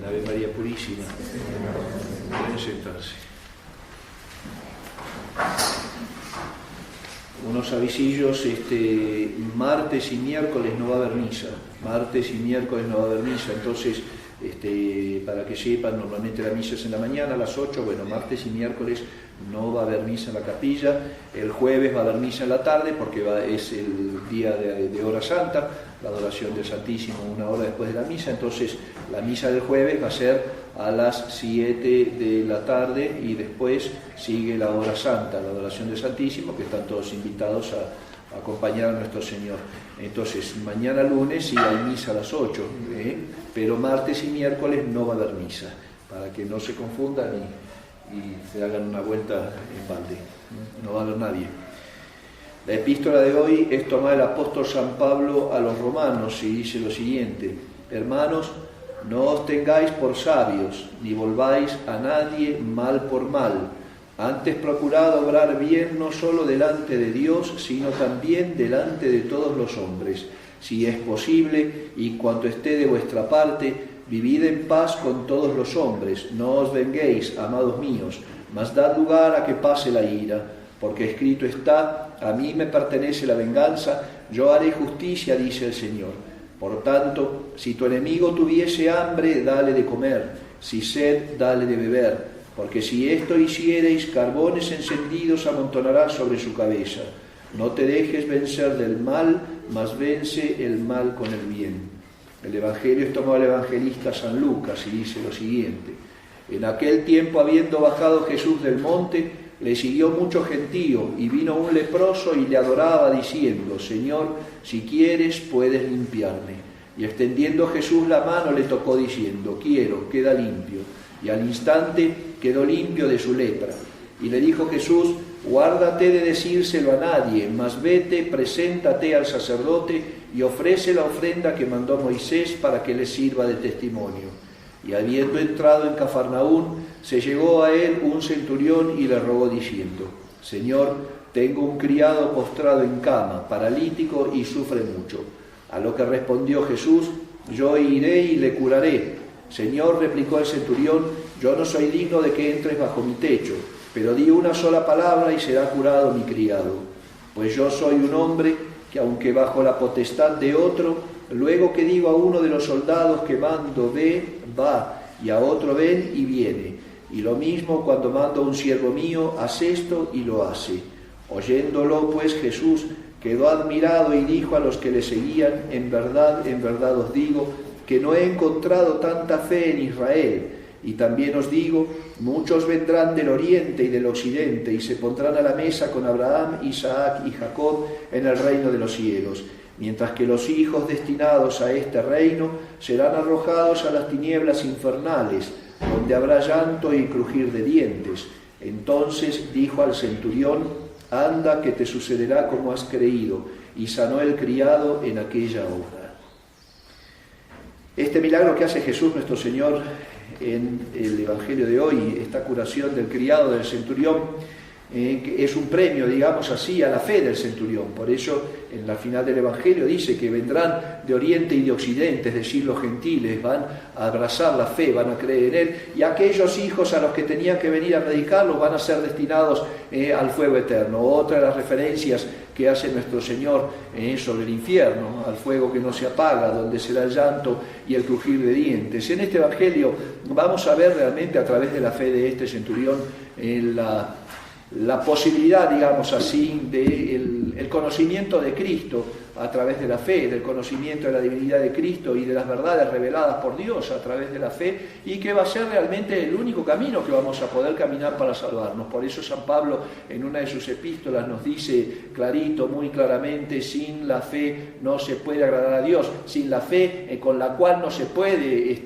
Ave María Purísima. Pueden sentarse. Unos avisillos, martes y miércoles no va a haber misa. Martes y miércoles no va a haber misa, entonces, para que sepan, normalmente la misa es en la mañana a las 8, bueno, martes y miércoles no va a haber misa en la capilla, el jueves va a haber misa en la tarde porque es el día de hora santa, la adoración del Santísimo 1 hora después de la misa, entonces la misa del jueves va a ser a las 7 de la tarde y después sigue la hora santa, la adoración del Santísimo, que están todos invitados a acompañar a nuestro Señor. Entonces, mañana lunes sí hay misa a las 8, pero martes y miércoles no va a haber misa, para que no se confundan y se hagan una vuelta en balde. No va a haber nadie. La epístola de hoy es tomada del apóstol San Pablo a los romanos y dice lo siguiente: hermanos, no os tengáis por sabios, ni volváis a nadie mal por mal. Antes procurad obrar bien no solo delante de Dios, sino también delante de todos los hombres. Si es posible, y cuanto esté de vuestra parte, vivid en paz con todos los hombres. No os venguéis, amados míos, mas dad lugar a que pase la ira, porque escrito está: a mí me pertenece la venganza, yo haré justicia, dice el Señor. Por tanto, si tu enemigo tuviese hambre, dale de comer, si sed, dale de beber, porque si esto hiciereis, carbones encendidos amontonará sobre su cabeza. No te dejes vencer del mal, mas vence el mal con el bien. El Evangelio es tomado del evangelista San Lucas y dice lo siguiente: en aquel tiempo, habiendo bajado Jesús del monte, le siguió mucho gentío, y vino un leproso y le adoraba, diciendo: Señor, si quieres, puedes limpiarme. Y extendiendo Jesús la mano, le tocó, diciendo: quiero, queda limpio. Y al instante quedó limpio de su lepra. Y le dijo Jesús: guárdate de decírselo a nadie, mas vete, preséntate al sacerdote y ofrece la ofrenda que mandó Moisés para que le sirva de testimonio. Y habiendo entrado en Cafarnaún, se llegó a él un centurión y le rogó diciendo: Señor, tengo un criado postrado en cama, paralítico, y sufre mucho. A lo que respondió Jesús: yo iré y le curaré. Señor, replicó el centurión, yo no soy digno de que entres bajo mi techo, pero di una sola palabra y será curado mi criado. Pues yo soy un hombre que, aunque bajo la potestad de otro, luego que digo a uno de los soldados que mando ve, va, y a otro ven y viene. Y lo mismo cuando mando a un siervo mío, haz esto y lo hace. Oyéndolo pues Jesús quedó admirado y dijo a los que le seguían: en verdad os digo, que no he encontrado tanta fe en Israel. Y también os digo, muchos vendrán del oriente y del occidente y se pondrán a la mesa con Abraham, Isaac y Jacob en el reino de los cielos, mientras que los hijos destinados a este reino serán arrojados a las tinieblas infernales, donde habrá llanto y crujir de dientes. Entonces dijo al centurión: anda, que te sucederá como has creído, y sanó el criado en aquella hora. Este milagro que hace Jesús nuestro Señor en el Evangelio de hoy, esta curación del criado del centurión, es un premio, digamos así, a la fe del centurión. Por eso en la final del Evangelio dice que vendrán de oriente y de occidente, es decir, los gentiles van a abrazar la fe, van a creer en él, y aquellos hijos a los que tenían que venir a predicarlo van a ser destinados al fuego eterno. Otra de las referencias que hace nuestro Señor sobre el infierno, al fuego que no se apaga, donde será el llanto y el crujir de dientes. En este Evangelio vamos a ver realmente, a través de la fe de este centurión, la posibilidad, digamos así, del conocimiento de Cristo a través de la fe, del conocimiento de la divinidad de Cristo y de las verdades reveladas por Dios a través de la fe, y que va a ser realmente el único camino que vamos a poder caminar para salvarnos. Por eso San Pablo en una de sus epístolas nos dice clarito, muy claramente: sin la fe no se puede agradar a Dios, sin la fe con la cual no se puede,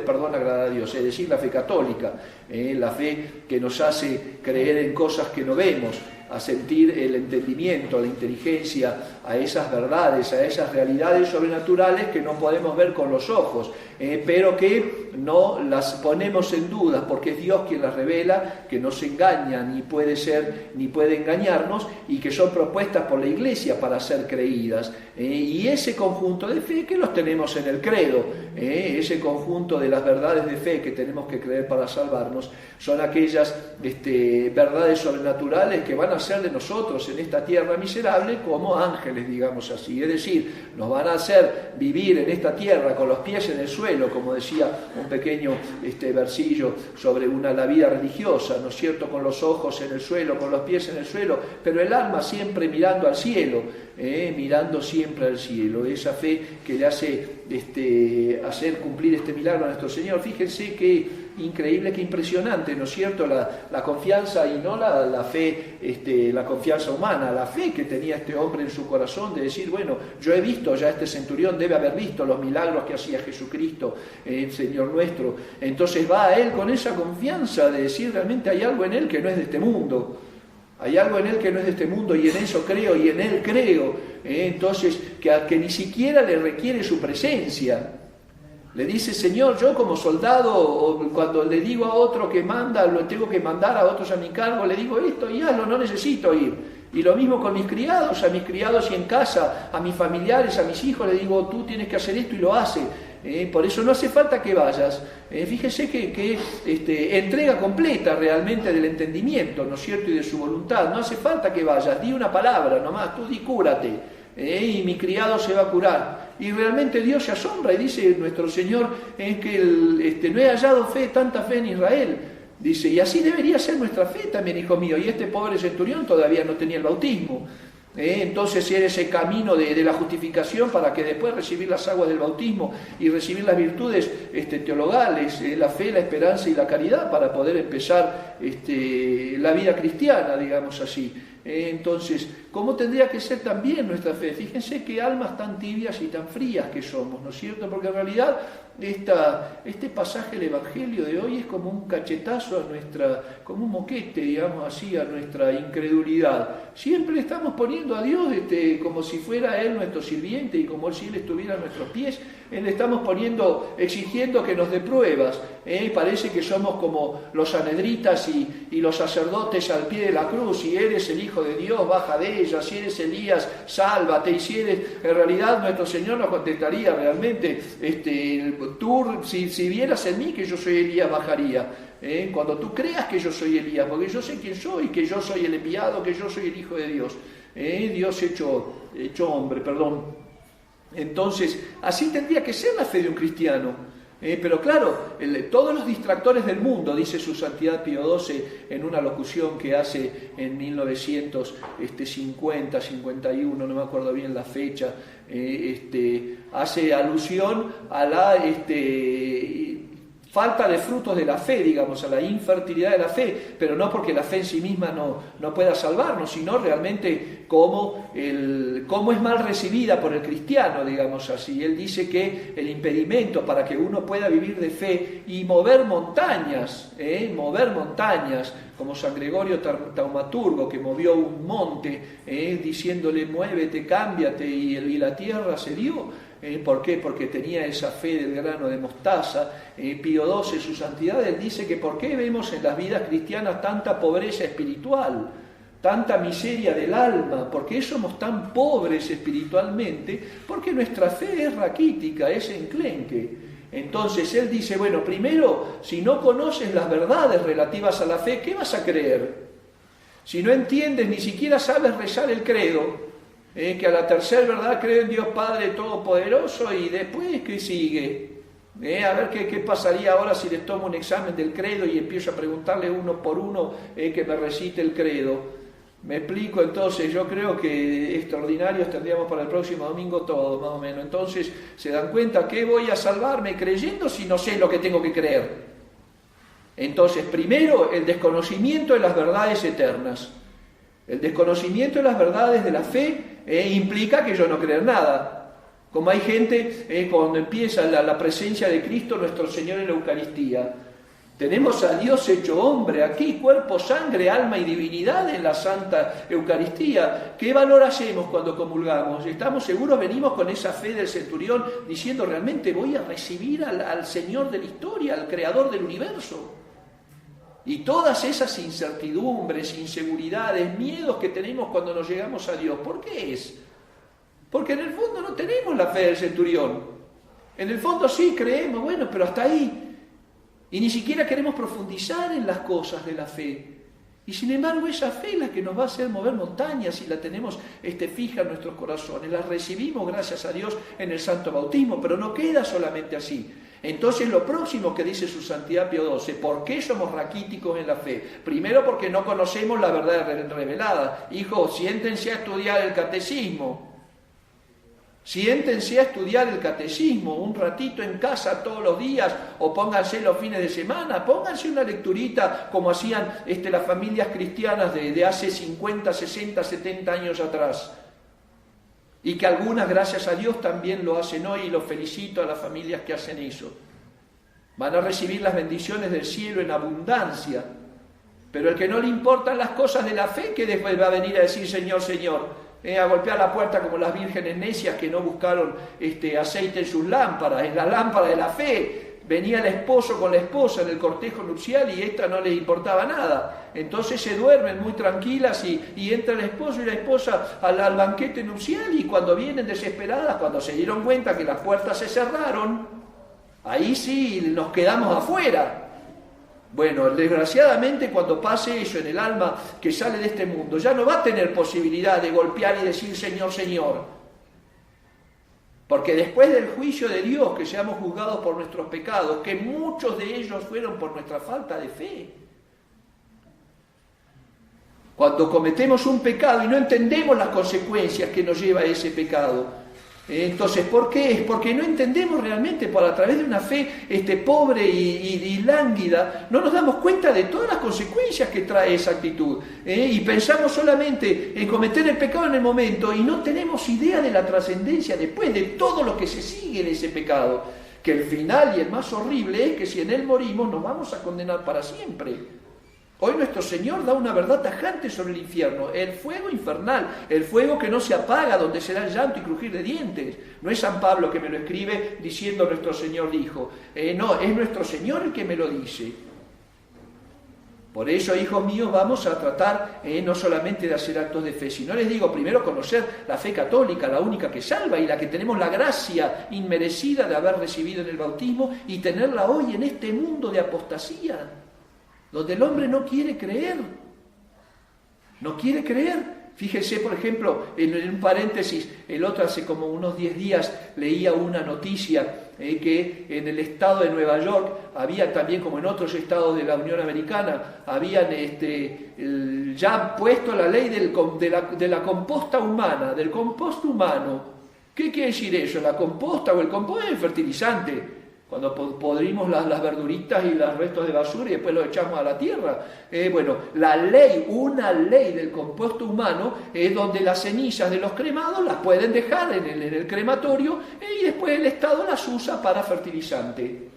agradar a Dios, es decir, la fe católica, la fe que nos hace creer en cosas que no vemos, a sentir el entendimiento, la inteligencia, a esas verdades, a esas realidades sobrenaturales que no podemos ver con los ojos. pero que no las ponemos en duda, porque es Dios quien las revela, que no se engaña ni puede engañarnos, y que son propuestas por la Iglesia para ser creídas. Y ese conjunto de fe que los tenemos en el credo, ese conjunto de las verdades de fe que tenemos que creer para salvarnos, son aquellas verdades sobrenaturales que van a hacer de nosotros en esta tierra miserable como ángeles, digamos así. Es decir, nos van a hacer vivir en esta tierra con los pies en el suelo, como decía un pequeño versillo sobre la vida religiosa, ¿no es cierto?, con los ojos en el suelo, con los pies en el suelo, pero el alma siempre mirando al cielo, mirando siempre al cielo. Esa fe que le hace hacer cumplir este milagro a nuestro Señor. Fíjense qué increíble, qué impresionante, ¿no es cierto?, la confianza, y no la fe, la confianza humana, la fe que tenía este hombre en su corazón de decir, bueno, yo he visto, ya este centurión debe haber visto los milagros que hacía Jesucristo, el Señor nuestro. Entonces va a él con esa confianza de decir, realmente hay algo en él que no es de este mundo. Hay algo en él que no es de este mundo, y en eso creo, y en él creo. Entonces, que ni siquiera le requiere su presencia. Le dice, Señor, yo como soldado, o cuando le digo a otro que manda, lo tengo que mandar a otros a mi cargo, le digo esto y hazlo, no necesito ir. Y lo mismo con mis criados, a mis criados y en casa, a mis familiares, a mis hijos, le digo, tú tienes que hacer esto, y lo hace. Por eso no hace falta que vayas. Fíjese que entrega completa realmente del entendimiento, ¿no es cierto?, y de su voluntad. No hace falta que vayas, di una palabra nomás, tú di cúrate, y mi criado se va a curar. Y realmente Dios se asombra y dice nuestro Señor que no he hallado tanta fe en Israel. Dice, y así debería ser nuestra fe también, hijo mío. Y este pobre centurión todavía no tenía el bautismo. Entonces era ese camino de la justificación para que después recibir las aguas del bautismo y recibir las virtudes teologales, la fe, la esperanza y la caridad, para poder empezar la vida cristiana, digamos así. Entonces, ¿cómo tendría que ser también nuestra fe? Fíjense qué almas tan tibias y tan frías que somos, ¿no es cierto? Porque en realidad este pasaje del Evangelio de hoy es como un cachetazo a como un moquete, digamos así, a nuestra incredulidad. Siempre estamos poniendo a Dios como si fuera Él nuestro sirviente, y como si Él estuviera a nuestros pies, le estamos exigiendo que nos dé pruebas. Parece que somos como los sanhedritas y los sacerdotes al pie de la cruz. Si eres el Hijo de Dios, baja de ella. Si eres Elías, sálvate. Y si eres, en realidad nuestro Señor nos contestaría realmente, tú, si vieras en mí que yo soy Elías, bajaría. Cuando tú creas que yo soy Elías, porque yo sé quién soy, que yo soy el enviado, que yo soy el Hijo de Dios. Dios hecho hombre, perdón. Entonces, así tendría que ser la fe de un cristiano. Pero claro, todos los distractores del mundo, dice su Santidad Pío XII en una locución que hace en 1950, 51, no me acuerdo bien la fecha, hace alusión a la falta de frutos de la fe, digamos, a la infertilidad de la fe, pero no porque la fe en sí misma no pueda salvarnos, sino realmente cómo es mal recibida por el cristiano, digamos así. Él dice que el impedimento para que uno pueda vivir de fe y mover montañas, como San Gregorio Taumaturgo, que movió un monte, diciéndole, muévete, cámbiate, y la tierra se dio. ¿Por qué? Porque tenía esa fe del grano de mostaza. Pío XII, su santidad, él dice que ¿por qué vemos en las vidas cristianas tanta pobreza espiritual, tanta miseria del alma? ¿Por qué somos tan pobres espiritualmente? Porque nuestra fe es raquítica, es enclenque. Entonces él dice, bueno, primero, si no conoces las verdades relativas a la fe, ¿qué vas a creer? Si no entiendes, ni siquiera sabes rezar el credo, que a la tercera verdad creo en Dios Padre Todopoderoso, y después, ¿qué sigue? A ver qué pasaría ahora si les tomo un examen del credo y empiezo a preguntarle uno por uno que me recite el credo. Me explico. Entonces yo creo que extraordinarios tendríamos para el próximo domingo todo, más o menos. Entonces se dan cuenta que voy a salvarme creyendo si no sé lo que tengo que creer. Entonces, primero, el desconocimiento de las verdades eternas. El desconocimiento de las verdades de la fe implica que yo no creo nada. Como hay gente cuando empieza la presencia de Cristo nuestro Señor en la Eucaristía, Tenemos a Dios hecho hombre aquí, cuerpo, sangre, alma y divinidad en la Santa Eucaristía. ¿Qué valor hacemos cuando comulgamos? ¿Estamos seguros? Venimos con esa fe del centurión diciendo realmente voy a recibir al Señor de la historia, al Creador del universo. Y todas esas incertidumbres, inseguridades, miedos que tenemos cuando nos llegamos a Dios, ¿por qué es? Porque en el fondo no tenemos la fe del centurión. En el fondo sí creemos, bueno, pero hasta ahí. Y ni siquiera queremos profundizar en las cosas de la fe. Y sin embargo esa fe es la que nos va a hacer mover montañas y la tenemos fija en nuestros corazones. La recibimos, gracias a Dios, en el Santo Bautismo, pero no queda solamente así. Entonces lo próximo que dice su Santidad Pío XII, ¿por qué somos raquíticos en la fe? Primero porque no conocemos la verdad revelada. Hijos, siéntense a estudiar el catecismo. Siéntense a estudiar el catecismo un ratito en casa todos los días o pónganse los fines de semana, pónganse una lecturita como hacían las familias cristianas de hace 50, 60, 70 años atrás. Y que algunas, gracias a Dios, también lo hacen hoy y los felicito a las familias que hacen eso. Van a recibir las bendiciones del cielo en abundancia. Pero el que no le importan las cosas de la fe, que después va a venir a decir Señor, Señor, a golpear la puerta como las vírgenes necias que no buscaron aceite en sus lámparas, en la lámpara de la fe. Venía el esposo con la esposa en el cortejo nupcial y esta no les importaba nada. Entonces se duermen muy tranquilas y entra el esposo y la esposa al banquete nupcial y cuando vienen desesperadas, cuando se dieron cuenta que las puertas se cerraron, ahí sí nos quedamos afuera. Bueno, desgraciadamente cuando pase eso en el alma que sale de este mundo, ya no va a tener posibilidad de golpear y decir Señor, Señor. Porque después del juicio de Dios, que seamos juzgados por nuestros pecados, que muchos de ellos fueron por nuestra falta de fe. Cuando cometemos un pecado y no entendemos las consecuencias que nos lleva ese pecado, entonces, ¿por qué? Es porque no entendemos realmente, a través de una fe pobre y lánguida, no nos damos cuenta de todas las consecuencias que trae esa actitud. Y pensamos solamente en cometer el pecado en el momento y no tenemos idea de la trascendencia después de todo lo que se sigue de ese pecado. Que el final y el más horrible es que si en él morimos nos vamos a condenar para siempre. Hoy nuestro Señor da una verdad tajante sobre el infierno, el fuego infernal, el fuego que no se apaga, donde será el llanto y crujir de dientes. No es San Pablo que me lo escribe diciendo nuestro Señor dijo, no, es nuestro Señor el que me lo dice. Por eso, hijos míos, vamos a tratar no solamente de hacer actos de fe, sino les digo, primero conocer la fe católica, la única que salva y la que tenemos la gracia inmerecida de haber recibido en el bautismo y tenerla hoy en este mundo de apostasía, donde el hombre no quiere creer. No quiere creer. Fíjense, por ejemplo, en un paréntesis, el otro hace como unos 10 días leía una noticia que en el estado de Nueva York había también, como en otros estados de la Unión Americana, habían ya puesto la ley de la composta humana, del compost humano. ¿Qué quiere decir eso? La composta o el compost es el fertilizante. Cuando podrimos las verduritas y los restos de basura y después los echamos a la tierra. Bueno, una ley del compuesto humano es donde las cenizas de los cremados las pueden dejar en el crematorio y después el Estado las usa para fertilizante.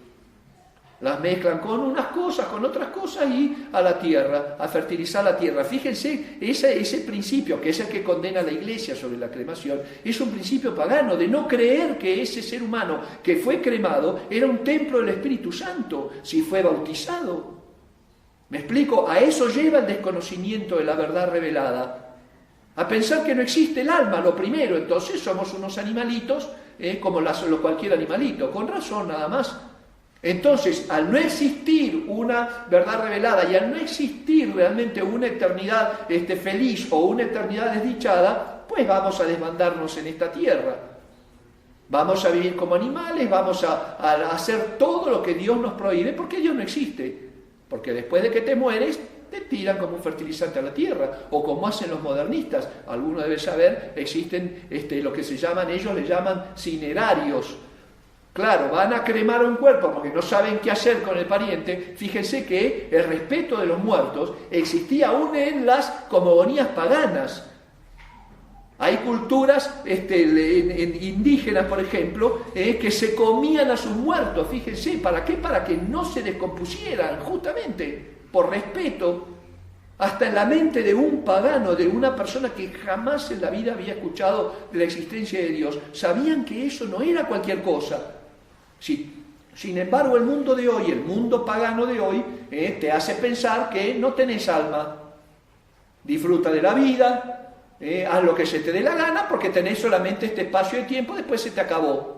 Las mezclan con unas cosas, con otras cosas y a la tierra, a fertilizar la tierra. Fíjense, ese principio, que es el que condena la Iglesia sobre la cremación, es un principio pagano, de no creer que ese ser humano que fue cremado era un templo del Espíritu Santo, si fue bautizado. ¿Me explico? A eso lleva el desconocimiento de la verdad revelada. A pensar que no existe el alma, lo primero, entonces somos unos animalitos, como cualquier animalito, con razón nada más. Entonces, al no existir una verdad revelada y al no existir realmente una eternidad feliz o una eternidad desdichada, pues vamos a desbandarnos en esta tierra. Vamos a vivir como animales, vamos a hacer todo lo que Dios nos prohíbe, porque Dios no existe. Porque después de que te mueres, te tiran como un fertilizante a la tierra, o como hacen los modernistas. Alguno debe saber, existen lo que ellos le llaman cinerarios. Claro, van a cremar un cuerpo porque no saben qué hacer con el pariente. Fíjense que el respeto de los muertos existía aún en las cosmogonías paganas. Hay culturas indígenas, por ejemplo, que se comían a sus muertos, fíjense, ¿para qué? Para que no se descompusieran, justamente, por respeto, hasta en la mente de un pagano, de una persona que jamás en la vida había escuchado de la existencia de Dios, sabían que eso no era cualquier cosa. Sin embargo, el mundo de hoy, el mundo pagano de hoy, te hace pensar que no tenés alma. Disfruta de la vida, haz lo que se te dé la gana porque tenés solamente este espacio de tiempo, después se te acabó.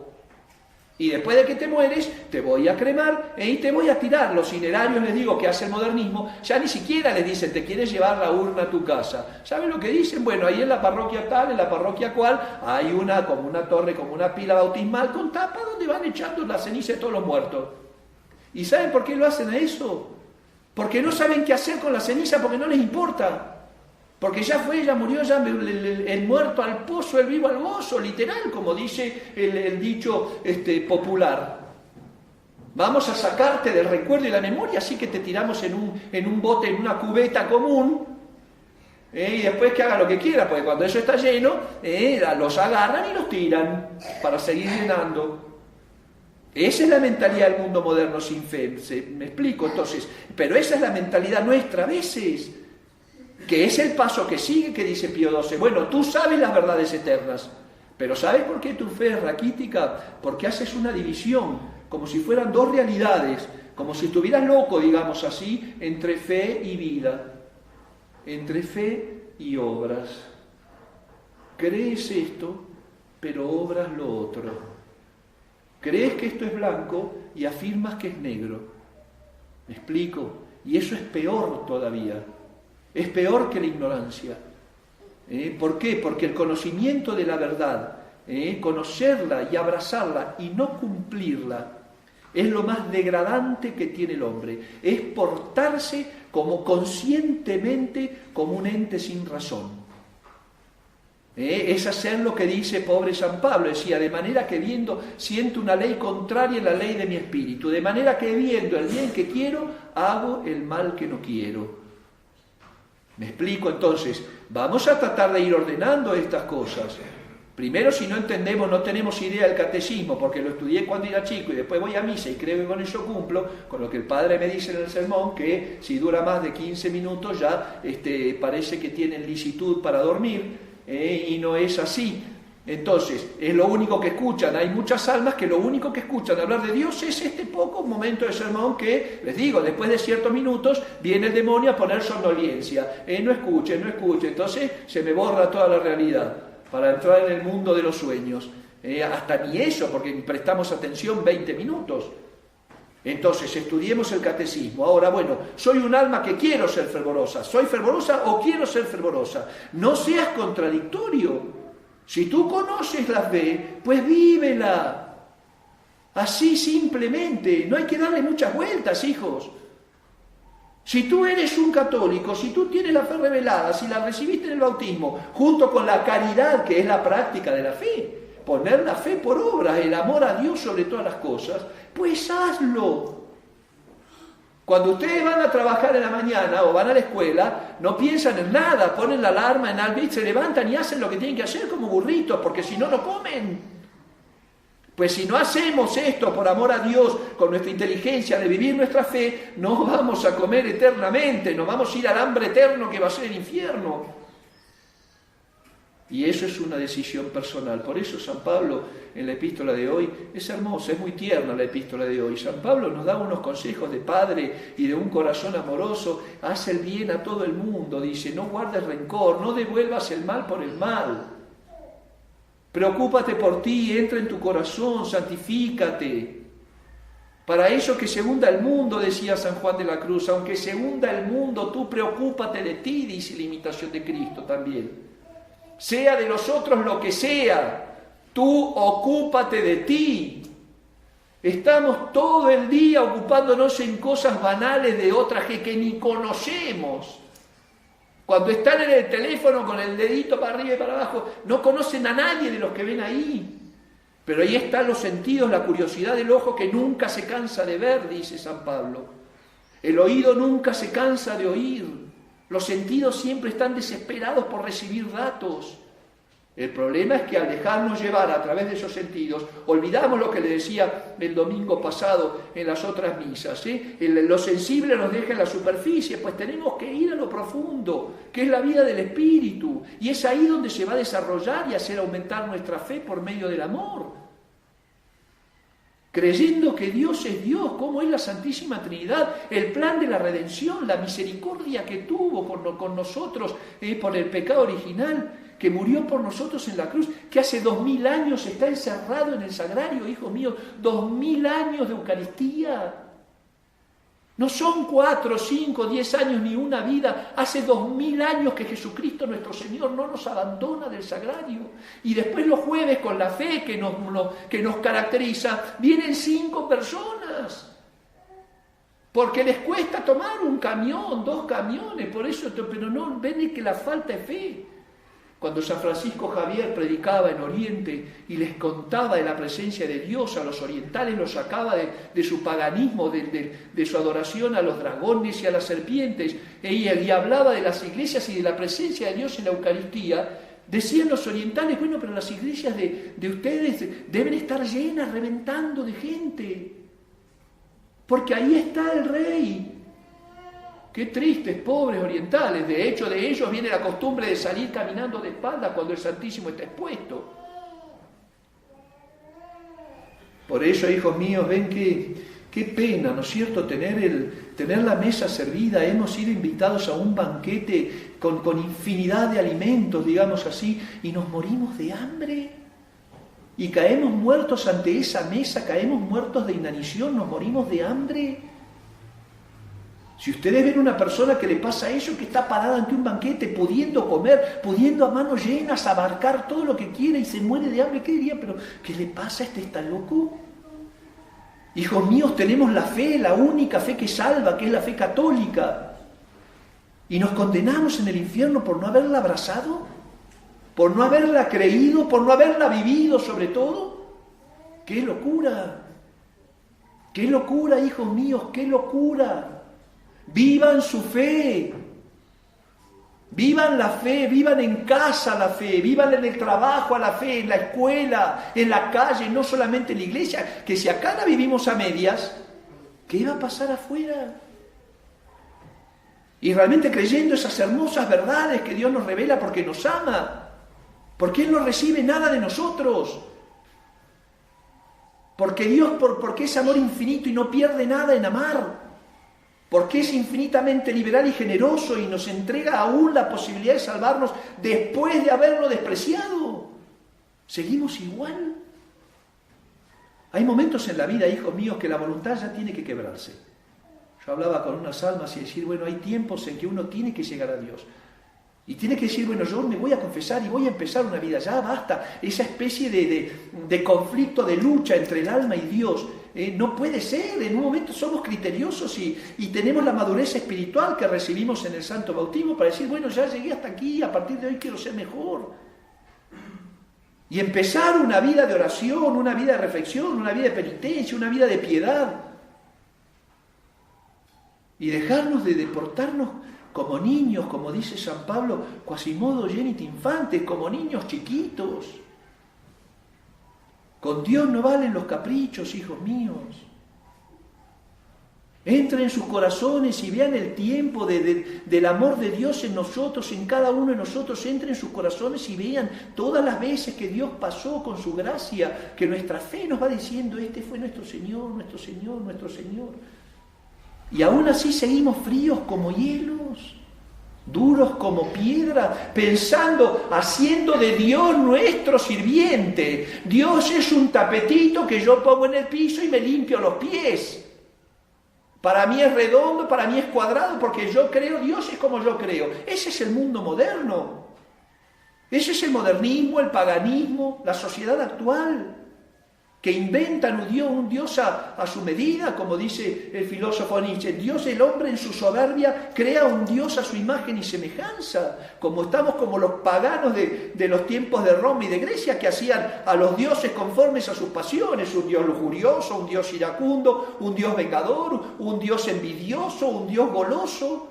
Y después de que te mueres, te voy a cremar y te voy a tirar. Los cinerarios, les digo, que hace el modernismo, ya ni siquiera les dicen, te quieres llevar la urna a tu casa. ¿Saben lo que dicen? Bueno, ahí en la parroquia tal, en la parroquia cual, hay como una torre, como una pila bautismal con tapa donde van echando la ceniza de todos los muertos. ¿Y saben por qué lo hacen a eso? Porque no saben qué hacer con la ceniza, porque no les importa. Porque ya murió ya el muerto al pozo, el vivo al gozo, literal, como dice el dicho popular. Vamos a sacarte del recuerdo y la memoria, así que te tiramos en un bote, en una cubeta común, y después que haga lo que quiera, porque cuando eso está lleno, los agarran y los tiran para seguir llenando. Esa es la mentalidad del mundo moderno sin fe, ¿me explico? Entonces, pero esa es la mentalidad nuestra a veces, que es el paso que sigue, que dice Pío XII. Bueno, tú sabes las verdades eternas, pero ¿sabes por qué tu fe es raquítica? Porque haces una división, como si fueran dos realidades, como si estuvieras loco, digamos así, entre fe y vida, entre fe y obras. Crees esto, pero obras lo otro. Crees que esto es blanco y afirmas que es negro. ¿Me explico? Y eso es peor todavía. Es peor que la ignorancia. ¿Por qué? Porque el conocimiento de la verdad, conocerla y abrazarla y no cumplirla, es lo más degradante que tiene el hombre. Es portarse como conscientemente como un ente sin razón. Es hacer lo que dice pobre San Pablo, decía, de manera que viendo siento una ley contraria a la ley de mi espíritu, de manera que viendo el bien que quiero, hago el mal que no quiero. ¿Me explico? Entonces, vamos a tratar de ir ordenando estas cosas. Primero, si no entendemos, no tenemos idea del catecismo, porque lo estudié cuando era chico y después voy a misa y creo que con eso cumplo, con lo que el padre me dice en el sermón, que si dura más de 15 minutos ya parece que tienen licitud para dormir, y no es así. Entonces, es lo único que escuchan. Hay muchas almas que lo único que escuchan hablar de Dios es este poco momento de sermón que, les digo, después de ciertos minutos viene el demonio a poner somnolencia. No escuche. Entonces se me borra toda la realidad para entrar en el mundo de los sueños. Hasta ni eso, porque prestamos atención 20 minutos. Entonces, estudiemos el catecismo. Ahora, bueno, soy un alma que quiero ser fervorosa. ¿Soy fervorosa o quiero ser fervorosa? No seas contradictorio. Si tú conoces la fe, pues vívela. Así simplemente. No hay que darle muchas vueltas, hijos. Si tú eres un católico, si tú tienes la fe revelada, si la recibiste en el bautismo, junto con la caridad, que es la práctica de la fe, poner la fe por obra, el amor a Dios sobre todas las cosas, pues hazlo. Cuando ustedes van a trabajar en la mañana o van a la escuela, no piensan en nada, ponen la alarma en algo y se levantan y hacen lo que tienen que hacer como burritos, porque si no, no comen. Pues si no hacemos esto por amor a Dios, con nuestra inteligencia de vivir nuestra fe, no vamos a comer eternamente, nos vamos a ir al hambre eterno que va a ser el infierno. Y eso es una decisión personal. Por eso San Pablo, en la epístola de hoy, es hermosa, es muy tierna la epístola de hoy. San Pablo nos da unos consejos de padre y de un corazón amoroso. Haz el bien a todo el mundo, dice, no guardes rencor, no devuelvas el mal por el mal. Preocúpate por ti, entra en tu corazón, santifícate. Para eso que se hunda el mundo, decía San Juan de la Cruz, aunque se hunda el mundo, tú preocúpate de ti, dice la imitación de Cristo también. Sea de los otros lo que sea, tú ocúpate de ti. Estamos todo el día ocupándonos en cosas banales de otras que ni conocemos. Cuando están en el teléfono con el dedito para arriba y para abajo, no conocen a nadie de los que ven ahí. Pero ahí están los sentidos, la curiosidad del ojo que nunca se cansa de ver, dice San Pablo. El oído nunca se cansa de oír. Los sentidos siempre están desesperados por recibir datos. El problema es que al dejarnos llevar a través de esos sentidos, olvidamos lo que le decía el domingo pasado en las otras misas. Lo sensible nos deja en la superficie, pues tenemos que ir a lo profundo, que es la vida del Espíritu. Y es ahí donde se va a desarrollar y hacer aumentar nuestra fe por medio del amor. Creyendo que Dios es Dios, como es la Santísima Trinidad, el plan de la redención, la misericordia que tuvo con nosotros por el pecado original, que murió por nosotros en la cruz, que hace 2000 años está encerrado en el sagrario, hijos míos, 2000 años de Eucaristía. No son 4, 5, 10 años ni una vida. Hace 2000 años que Jesucristo nuestro Señor no nos abandona del sagrario. Y después los jueves con la fe que nos caracteriza, vienen 5 personas. Porque les cuesta tomar un camión, 2 camiones, por eso, pero no ven que la falta de fe. Cuando San Francisco Javier predicaba en Oriente y les contaba de la presencia de Dios a los orientales, los sacaba de su paganismo, de su adoración a los dragones y a las serpientes, y hablaba de las iglesias y de la presencia de Dios en la Eucaristía, decían los orientales, bueno, pero las iglesias de ustedes deben estar llenas, reventando de gente, porque ahí está el Rey. Qué tristes, pobres orientales. De hecho, de ellos viene la costumbre de salir caminando de espaldas cuando el Santísimo está expuesto. Por eso, hijos míos, ven qué pena, ¿no es cierto?, tener la mesa servida. Hemos sido invitados a un banquete con infinidad de alimentos, digamos así, y nos morimos de hambre. Y caemos muertos ante esa mesa, caemos muertos de inanición, nos morimos de hambre. Si ustedes ven una persona que le pasa eso, que está parada ante un banquete, pudiendo comer, pudiendo a manos llenas abarcar todo lo que quiere y se muere de hambre, ¿qué diría? ¿Pero qué le pasa? ¿Está loco? Hijos míos, tenemos la fe, la única fe que salva, que es la fe católica. Y nos condenamos en el infierno por no haberla abrazado, por no haberla creído, por no haberla vivido sobre todo. ¡Qué locura! ¡Qué locura, hijos míos! ¡Qué locura! Vivan su fe, vivan la fe, vivan en casa la fe, vivan en el trabajo a la fe, en la escuela, en la calle, no solamente en la iglesia, que si acá la vivimos a medias, ¿qué va a pasar afuera? Y realmente creyendo esas hermosas verdades que Dios nos revela porque nos ama, porque Él no recibe nada de nosotros, porque porque es amor infinito y no pierde nada en amar. Porque es infinitamente liberal y generoso y nos entrega aún la posibilidad de salvarnos después de haberlo despreciado. Seguimos igual. Hay momentos en la vida, hijos míos, que la voluntad ya tiene que quebrarse. Yo hablaba con unas almas y decir, bueno, hay tiempos en que uno tiene que llegar a Dios. Y tiene que decir, bueno, yo me voy a confesar y voy a empezar una vida, ya basta. Esa especie de conflicto, de lucha entre el alma y Dios. No puede ser, en un momento somos criteriosos y tenemos la madurez espiritual que recibimos en el Santo Bautismo para decir, bueno, ya llegué hasta aquí, a partir de hoy quiero ser mejor. Y empezar una vida de oración, una vida de reflexión, una vida de penitencia, una vida de piedad. Y dejarnos de portarnos como niños, como dice San Pablo, quasimodo genit infantes, como niños chiquitos. Con Dios no valen los caprichos, hijos míos. Entren en sus corazones y vean el tiempo del amor de Dios en nosotros, en cada uno de nosotros. Entren en sus corazones y vean todas las veces que Dios pasó con su gracia, que nuestra fe nos va diciendo, este fue nuestro Señor, nuestro Señor, nuestro Señor. Y aún así seguimos fríos como hielos, duros como piedra, pensando, haciendo de Dios nuestro sirviente. Dios es un tapetito que yo pongo en el piso y me limpio los pies. Para mí es redondo, para mí es cuadrado, porque yo creo, Dios es como yo creo. Ese es el mundo moderno. Ese es el modernismo, el paganismo, la sociedad actual, que inventan un Dios a su medida, como dice el filósofo Nietzsche. Dios, el hombre en su soberbia, crea un Dios a su imagen y semejanza, como estamos como los paganos de los tiempos de Roma y de Grecia, que hacían a los dioses conformes a sus pasiones, un Dios lujurioso, un Dios iracundo, un Dios vengador, un Dios envidioso, un Dios goloso.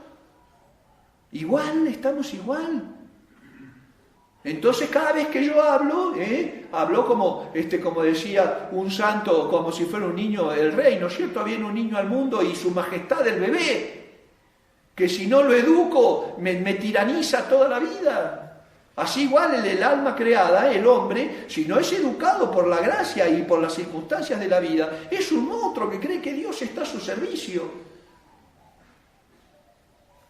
Igual, estamos igual. Entonces cada vez que yo hablo, hablo como decía un santo, como si fuera un niño del rey, ¿no es cierto? Viene un niño al mundo y su majestad el bebé, que si no lo educo me tiraniza toda la vida. Así igual el alma creada, el hombre, si no es educado por la gracia y por las circunstancias de la vida, es un monstruo que cree que Dios está a su servicio.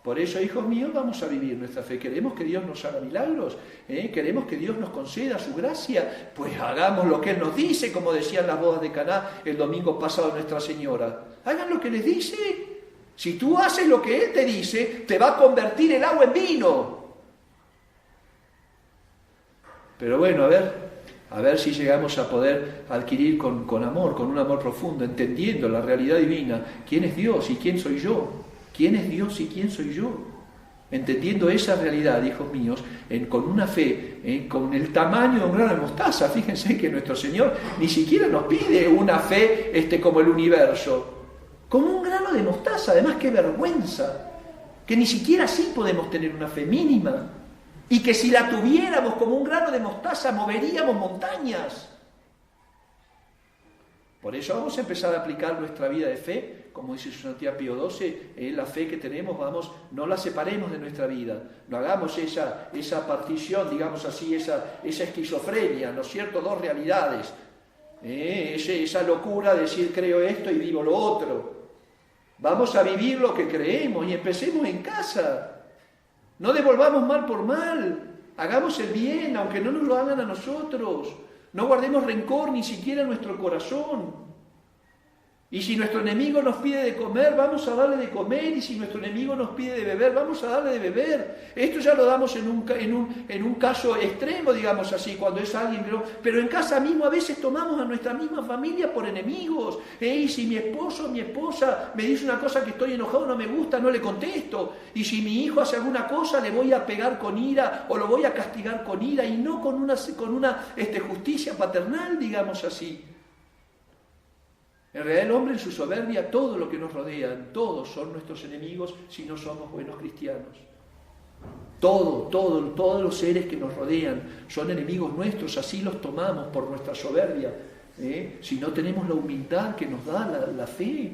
Por eso, hijos míos, vamos a vivir nuestra fe. ¿Queremos que Dios nos haga milagros? ¿Queremos que Dios nos conceda su gracia? Pues hagamos lo que Él nos dice, como decían las bodas de Caná el domingo pasado Nuestra Señora. Hagan lo que les dice. Si tú haces lo que Él te dice, te va a convertir el agua en vino. Pero bueno, a ver si llegamos a poder adquirir con amor, con un amor profundo, entendiendo la realidad divina, quién es Dios y quién soy yo. ¿Quién es Dios y quién soy yo? Entendiendo esa realidad, hijos míos, con una fe, con el tamaño de un grano de mostaza. Fíjense que nuestro Señor ni siquiera nos pide una fe como el universo. Como un grano de mostaza, además qué vergüenza. Que ni siquiera así podemos tener una fe mínima. Y que si la tuviéramos como un grano de mostaza, moveríamos montañas. Por eso vamos a empezar a aplicar nuestra vida de fe, como dice su santidad Pío XII, la fe que tenemos, no la separemos de nuestra vida, no hagamos esa partición, digamos así, esa esquizofrenia, ¿no es cierto? Dos realidades, esa locura de decir creo esto y vivo lo otro. Vamos a vivir lo que creemos y empecemos en casa, no devolvamos mal por mal, hagamos el bien, aunque no nos lo hagan a nosotros. No guardemos rencor ni siquiera en nuestro corazón. Y si nuestro enemigo nos pide de comer, vamos a darle de comer. Y si nuestro enemigo nos pide de beber, vamos a darle de beber. Esto ya lo damos en un caso extremo, digamos así, cuando es alguien. Pero en casa mismo a veces tomamos a nuestra misma familia por enemigos. Y si mi esposo o mi esposa me dice una cosa que estoy enojado, no me gusta, no le contesto. Y si mi hijo hace alguna cosa, le voy a pegar con ira o lo voy a castigar con ira y no con una justicia paternal, digamos así. En realidad el hombre en su soberbia, todo lo que nos rodea, todos son nuestros enemigos si no somos buenos cristianos. Todos los seres que nos rodean son enemigos nuestros, así los tomamos por nuestra soberbia, si no tenemos la humildad que nos da la fe.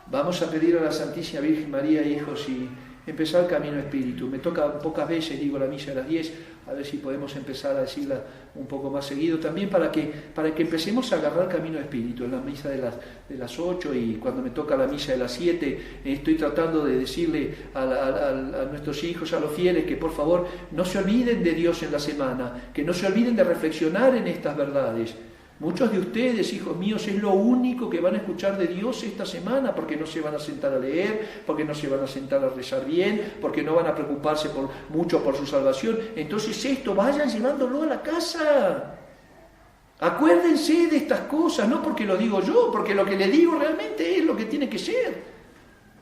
Vamos a pedir a la Santísima Virgen María, hijos, y empezar el camino espíritu. Me toca pocas veces, digo la misa de las 10, a ver si podemos empezar a decirla un poco más seguido, también para que empecemos a agarrar el camino espíritu. En la misa de las 8 y cuando me toca la misa de las 7, estoy tratando de decirle a nuestros hijos, a los fieles, que por favor no se olviden de Dios en la semana, que no se olviden de reflexionar en estas verdades. Muchos de ustedes, hijos míos, es lo único que van a escuchar de Dios esta semana, porque no se van a sentar a leer, porque no se van a sentar a rezar bien, porque no van a preocuparse mucho por su salvación. Entonces esto, vayan llevándolo a la casa. Acuérdense de estas cosas, no porque lo digo yo, porque lo que le digo realmente es lo que tiene que ser.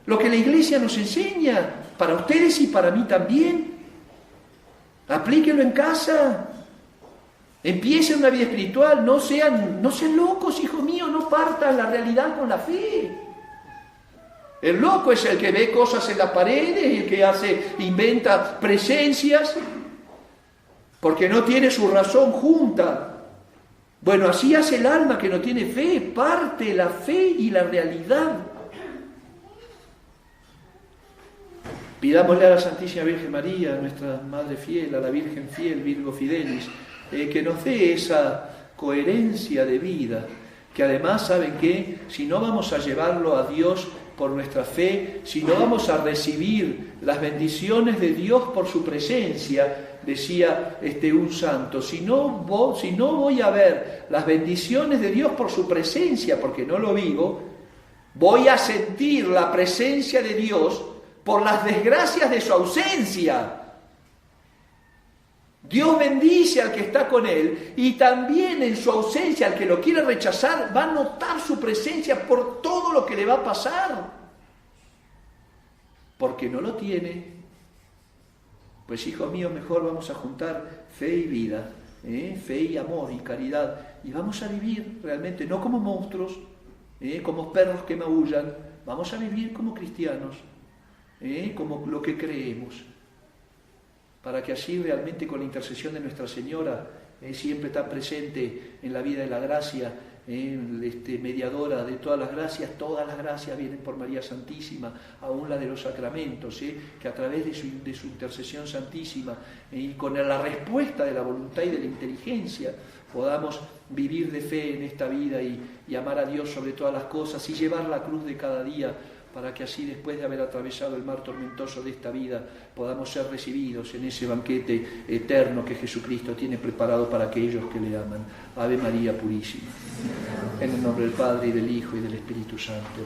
Lo que la Iglesia nos enseña, para ustedes y para mí también. Aplíquenlo en casa. Empiecen una vida espiritual, no sean locos, hijos míos, no partan la realidad con la fe. El loco es el que ve cosas en las paredes, el que inventa presencias, porque no tiene su razón junta. Bueno, así hace el alma que no tiene fe, parte la fe y la realidad. Pidámosle a la Santísima Virgen María, a nuestra Madre fiel, a la Virgen fiel, Virgo Fidelis, que nos dé esa coherencia de vida, que además, ¿saben qué? Si no vamos a llevarlo a Dios por nuestra fe, si no vamos a recibir las bendiciones de Dios por su presencia, decía un santo, si no voy a ver las bendiciones de Dios por su presencia, porque no lo vivo, voy a sentir la presencia de Dios por las desgracias de su ausencia. Dios bendice al que está con él y también en su ausencia, al que lo quiere rechazar, va a notar su presencia por todo lo que le va a pasar. Porque no lo tiene. Pues hijos míos, mejor vamos a juntar fe y vida, fe y amor y caridad. Y vamos a vivir realmente, no como monstruos, como perros que maullan, vamos a vivir como cristianos, como lo que creemos. para que así realmente con la intercesión de Nuestra Señora, siempre tan presente en la vida de la gracia, mediadora de todas las gracias vienen por María Santísima, aún la de los sacramentos, que a través de su intercesión santísima y con la respuesta de la voluntad y de la inteligencia podamos vivir de fe en esta vida y amar a Dios sobre todas las cosas y llevar la cruz de cada día, para que así, después de haber atravesado el mar tormentoso de esta vida, podamos ser recibidos en ese banquete eterno que Jesucristo tiene preparado para aquellos que le aman. Ave María Purísima. En el nombre del Padre, y del Hijo, y del Espíritu Santo.